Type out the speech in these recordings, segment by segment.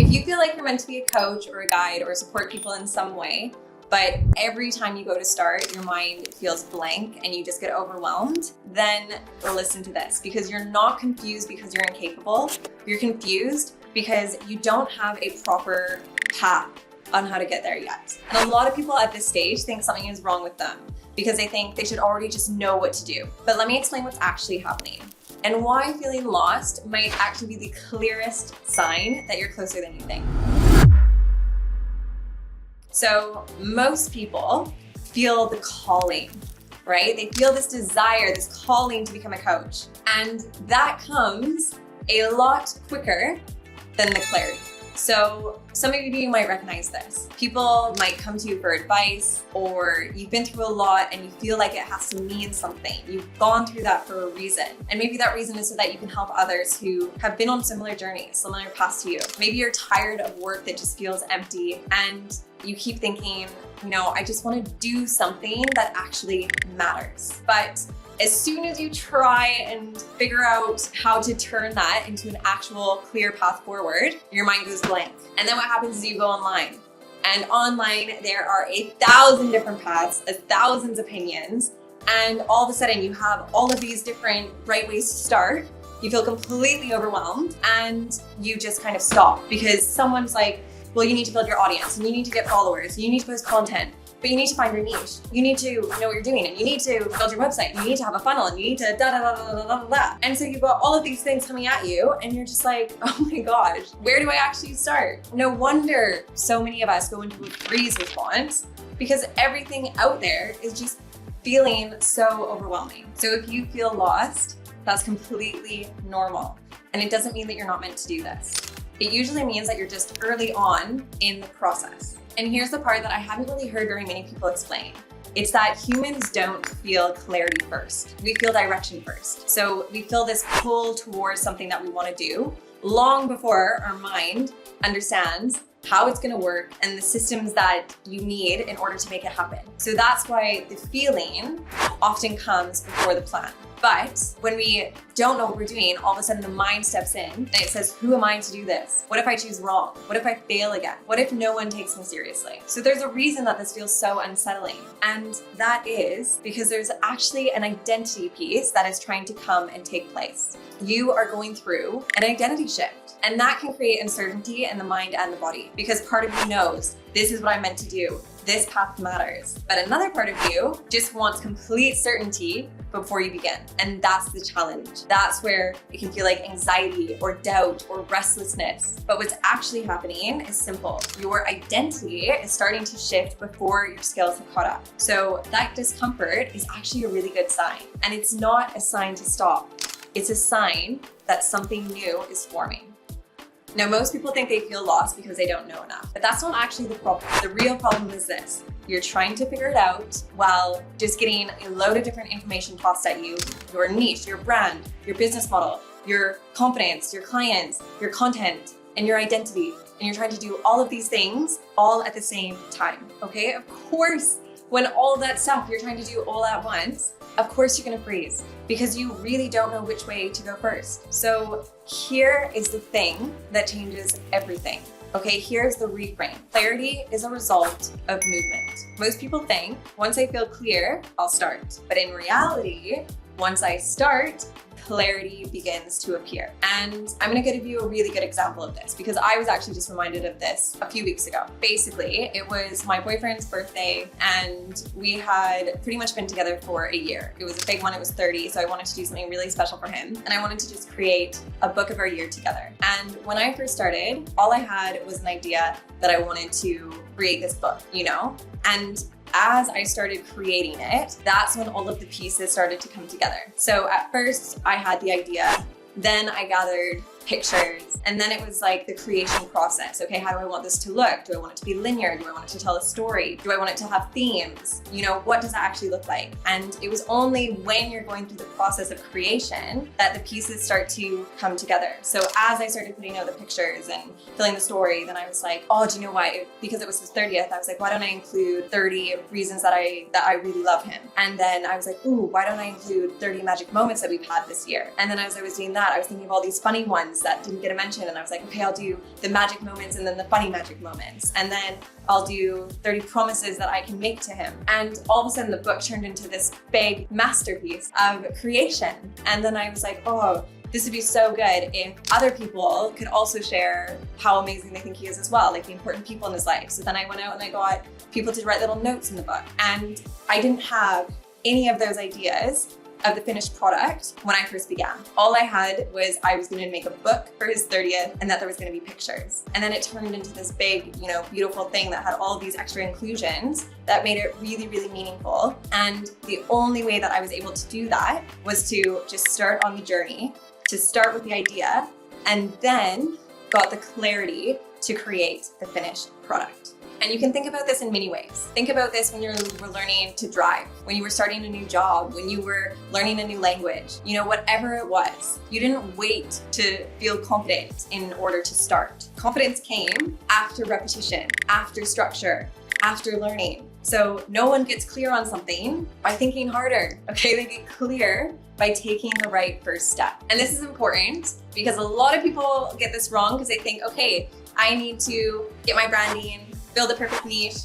If you feel like you're meant to be a coach or a guide or support people in some way, but every time you go to start, your mind feels blank and you just get overwhelmed, then listen to this, because you're not confused because you're incapable. You're confused because you don't have a proper path on how to get there yet. And a lot of people at this stage think something is wrong with them because they think they should already just know what to do. But let me explain what's actually happening and why feeling lost might actually be the clearest sign that you're closer than you think. So most people feel the calling, right? They feel this desire, this calling to become a coach. And that comes a lot quicker than the clarity. So some of you might recognize this. People might come to you for advice, or you've been through a lot and you feel like it has to mean something. You've gone through that for a reason. And maybe that reason is so that you can help others who have been on similar journeys, similar paths to you. Maybe you're tired of work that just feels empty and you keep thinking, I just want to do something that actually matters. But as soon as you try and figure out how to turn that into an actual clear path forward, your mind goes blank. And then what happens is you go online. And online, there are 1,000 different paths, 1,000 opinions. And all of a sudden you have all of these different right ways to start. You feel completely overwhelmed and you just kind of stop because someone's like, well, you need to build your audience and you need to get followers. And you need to post content. But you need to find your niche. You need to know what you're doing, and you need to build your website. You need to have a funnel, and you need to da da da da da da da. And so you've got all of these things coming at you, and you're just like, oh my gosh, where do I actually start? No wonder so many of us go into a freeze response because everything out there is just feeling so overwhelming. So if you feel lost, that's completely normal, and it doesn't mean that you're not meant to do this. It usually means that you're just early on in the process. And here's the part that I haven't really heard very many people explain. It's that humans don't feel clarity first. We feel direction first. So we feel this pull towards something that we want to do long before our mind understands how it's going to work and the systems that you need in order to make it happen. So that's why the feeling often comes before the plan. But when we don't know what we're doing, all of a sudden the mind steps in and it says, who am I to do this? What if I choose wrong? What if I fail again? What if no one takes me seriously? So there's a reason that this feels so unsettling. And that is because there's actually an identity piece that is trying to come and take place. You are going through an identity shift, and that can create uncertainty in the mind and the body because part of you knows this is what I'm meant to do. This path matters. But another part of you just wants complete certainty before you begin. And that's the challenge. That's where it can feel like anxiety or doubt or restlessness. But what's actually happening is simple. Your identity is starting to shift before your skills have caught up. So that discomfort is actually a really good sign. And it's not a sign to stop. It's a sign that something new is forming. Now, most people think they feel lost because they don't know enough, but that's not actually the problem. The real problem is this. You're trying to figure it out while just getting a load of different information tossed at you, your niche, your brand, your business model, your confidence, your clients, your content, and your identity. And you're trying to do all of these things all at the same time, okay? Of course, when all that stuff you're trying to do all at once, of course you're gonna freeze because you really don't know which way to go first. So here is the thing that changes everything. Okay, here's the reframe. Clarity is a result of movement. Most people think, once I feel clear, I'll start. But in reality, once I start, clarity begins to appear. And I'm gonna give you a really good example of this because I was actually just reminded of this a few weeks ago. Basically, it was my boyfriend's birthday and we had pretty much been together for a year. It was a big one, it was 30, so I wanted to do something really special for him. And I wanted to just create a book of our year together. And when I first started, all I had was an idea that I wanted to create this book, And as I started creating it, that's when all of the pieces started to come together. So at first I had the idea, then I gathered pictures, and then it was like the creation process. Okay, how do I want this to look? Do I want it to be linear? Do I want it to tell a story? Do I want it to have themes? What does that actually look like? And it was only when you're going through the process of creation that the pieces start to come together. So as I started putting out the pictures and filling the story, then I was like, oh, do you know why? Because it was his 30th, I was like, why don't I include 30 reasons that I really love him? And then I was like, ooh, why don't I include 30 magic moments that we've had this year? And then as I was doing that, I was thinking of all these funny ones moments that didn't get a mention. And I was like, okay, I'll do the magic moments and then the funny magic moments. And then I'll do 30 promises that I can make to him. And all of a sudden the book turned into this big masterpiece of creation. And then I was like, oh, this would be so good if other people could also share how amazing they think he is as well, like the important people in his life. So then I went out and I got people to write little notes in the book. And I didn't have any of those ideas of the finished product when I first began. All I had was I was going to make a book for his 30th and that there was going to be pictures. And then it turned into this big, beautiful thing that had all of these extra inclusions that made it really, really meaningful. And the only way that I was able to do that was to just start on the journey, to start with the idea, and then got the clarity to create the finished product. And you can think about this in many ways. Think about this when you were learning to drive, when you were starting a new job, when you were learning a new language, whatever it was. You didn't wait to feel confident in order to start. Confidence came after repetition, after structure, after learning. So no one gets clear on something by thinking harder, okay? They get clear by taking the right first step. And this is important because a lot of people get this wrong because they think, okay, I need to get my branding, build a perfect niche,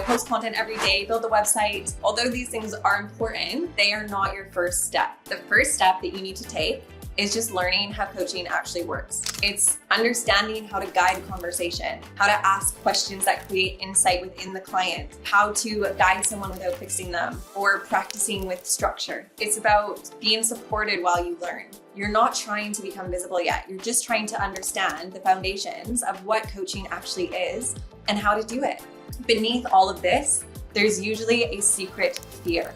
post content every day, build a website. Although these things are important, they are not your first step. The first step that you need to take is just learning how coaching actually works. It's understanding how to guide conversation, how to ask questions that create insight within the client, how to guide someone without fixing them, or practicing with structure. It's about being supported while you learn. You're not trying to become visible yet. You're just trying to understand the foundations of what coaching actually is and how to do it. Beneath all of this, there's usually a secret fear.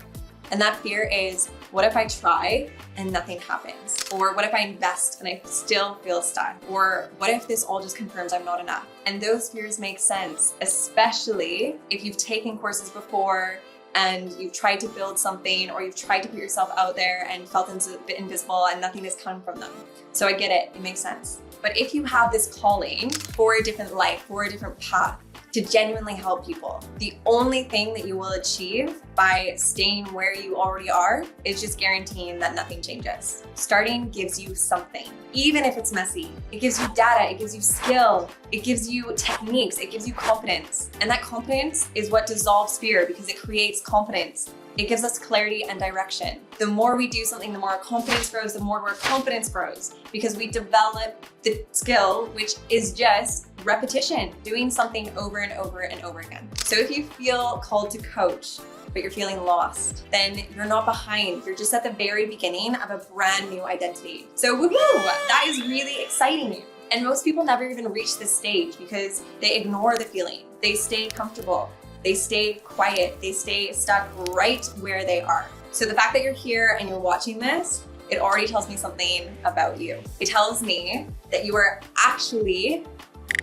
And that fear is, what if I try and nothing happens? Or what if I invest and I still feel stuck? Or what if this all just confirms I'm not enough? And those fears make sense, especially if you've taken courses before and you've tried to build something, or you've tried to put yourself out there and felt a bit invisible and nothing has come from them. So I get it makes sense. But if you have this calling for a different life, for a different path, to genuinely help people, the only thing that you will achieve by staying where you already are is just guaranteeing that nothing changes. Starting gives you something, even if it's messy. It gives you data, it gives you skill, it gives you techniques, it gives you confidence. And that confidence is what dissolves fear because it creates confidence. It gives us clarity and direction. The more we do something, the more our confidence grows, the more our confidence grows because we develop the skill, which is just repetition, doing something over and over and over again. So if you feel called to coach, but you're feeling lost, then you're not behind. You're just at the very beginning of a brand new identity. So woohoo, that is really exciting. And most people never even reach this stage because they ignore the feeling. They stay comfortable. They stay quiet. They stay stuck right where they are. So the fact that you're here and you're watching this, it already tells me something about you. It tells me that you are actually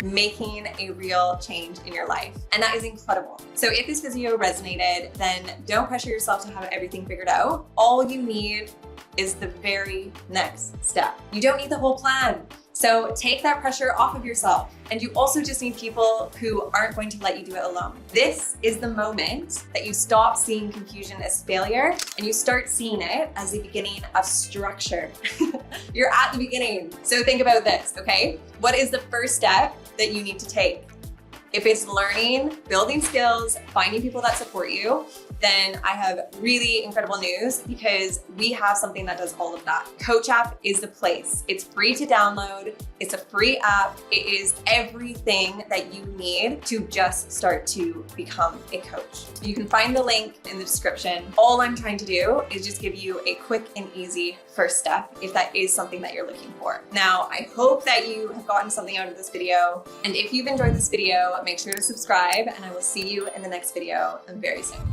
making a real change in your life. And that is incredible. So if this video resonated, then don't pressure yourself to have everything figured out. All you need is the very next step. You don't need the whole plan. So take that pressure off of yourself. And you also just need people who aren't going to let you do it alone. This is the moment that you stop seeing confusion as failure and you start seeing it as the beginning of structure. You're at the beginning. So think about this, okay? What is the first step that you need to take? If it's learning, building skills, finding people that support you, then I have really incredible news because we have something that does all of that. CoachApp is the place. It's free to download. It's a free app. It is everything that you need to just start to become a coach. You can find the link in the description. All I'm trying to do is just give you a quick and easy first step if that is something that you're looking for. Now, I hope that you have gotten something out of this video. And if you've enjoyed this video, make sure to subscribe and I will see you in the next video very soon.